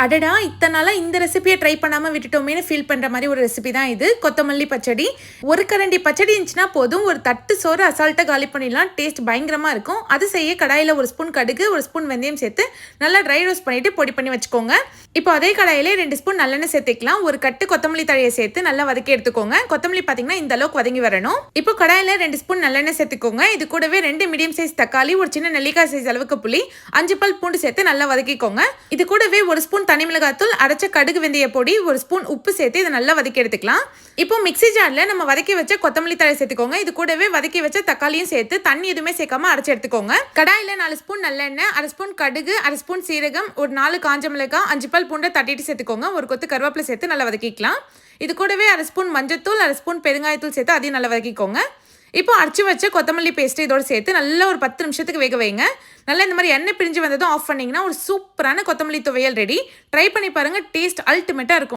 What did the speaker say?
அடடா! இத்தன நாளா இந்த ரெசிபிய ட்ரை பண்ணாம விட்டுட்டோமேன்னு ஃபீல் பண்ற மாரி ஒரு ரெசிபி தான் இது. கொத்தமல்லி பச்சடி. ஒரு கரண்டி பச்சடி இருந்துச்சுன்னா போதும். ஒரு தட்டு சோறு அசால்ட்டா காலி பண்ணிடலாம். டேஸ்ட் பயங்கரமா இருக்கும். அது செய்ய கடாயில 1 ஸ்பூன் கடுகு, 1 ஸ்பூன் வெந்தயம் சேர்த்து நல்லா ட்ரை ரோஸ்ட் பண்ணிட்டு பொடி பண்ணி வச்சுக்கோங்க. இப்போ அதே கடாயிலே 2 ஸ்பூன் நல்லெண்ணெய் சேர்த்துக்கலாம். ஒரு கட்டு கொத்தமல்லி தழைய சேர்த்து நல்லா வதக்கி எடுத்துக்கோங்க. கொத்தமல்லி பார்த்தீங்கன்னா இந்த அளவுக்கு வதங்கி வரணும். இப்போ கடாயில 2 ஸ்பூன் நல்லெண்ணெய் சேர்த்துக்கோங்க. இது கூடவே 2 மீடியம் சைஸ் தக்காளி, ஒரு சின்ன நெல்லிக்காய் சைஸ் அளவுக்கு புளி, 5 பல் பூண்டு சேர்த்து நல்லா வதக்கிக்கோங்க. இது கூடவே 1 ஸ்பூன் தனி மிளகாய்த்தூள், அரைச்ச கடுகு வெந்தய பொடி, 1 ஸ்பூன் உப்பு சேர்த்து இதை நல்லா வதக்கி எடுத்துக்கலாம். இப்போ மிக்ஸி ஜார்ல நம்ம வதக்கி வச்ச கொத்தமல்லி தழை சேர்த்துக்கோங்க. இது கூடவே வதக்கி வச்ச தக்காளியும் சேர்த்து தண்ணி எதுவுமே சேர்க்காம அரைச்சு எடுத்துக்கோங்க. கடாயில 4 ஸ்பூன் நல்லெண்ணெய், 1/2 ஸ்பூன் கடுகு, 1/2 ஸ்பூன் சீரகம், ஒரு 4 காஞ்ச மிளகாய், 5 பல் பூண்டை தட்டிட்டு சேர்த்துக்கோங்க. ஒரு கொத்து கருவேப்பிலை சேர்த்து நல்லா வதக்கிக்கலாம். இது கூடவே 1/2 ஸ்பூன் மஞ்சத்தூள், 1/2 ஸ்பூன் பெருங்காயத்தூள் சேர்த்து அதையும் நல்லா வதக்கிக்கோங்க. இப்போ அரைச்சி வச்ச கொத்தமல்லி பேஸ்ட் இதோட சேர்த்து நல்லா ஒரு 10 நிமிஷத்துக்கு வேக வைங்க. நல்லா இந்த மாதிரி எண்ணெய் பிரிஞ்சு வந்ததும் ஆஃப் பண்ணீங்கன்னா ஒரு சூப்பரான கொத்தமல்லி துவையல் ரெடி. ட்ரை பண்ணி பாருங்க. டேஸ்ட் அல்டிமேட்டா இருக்கும்.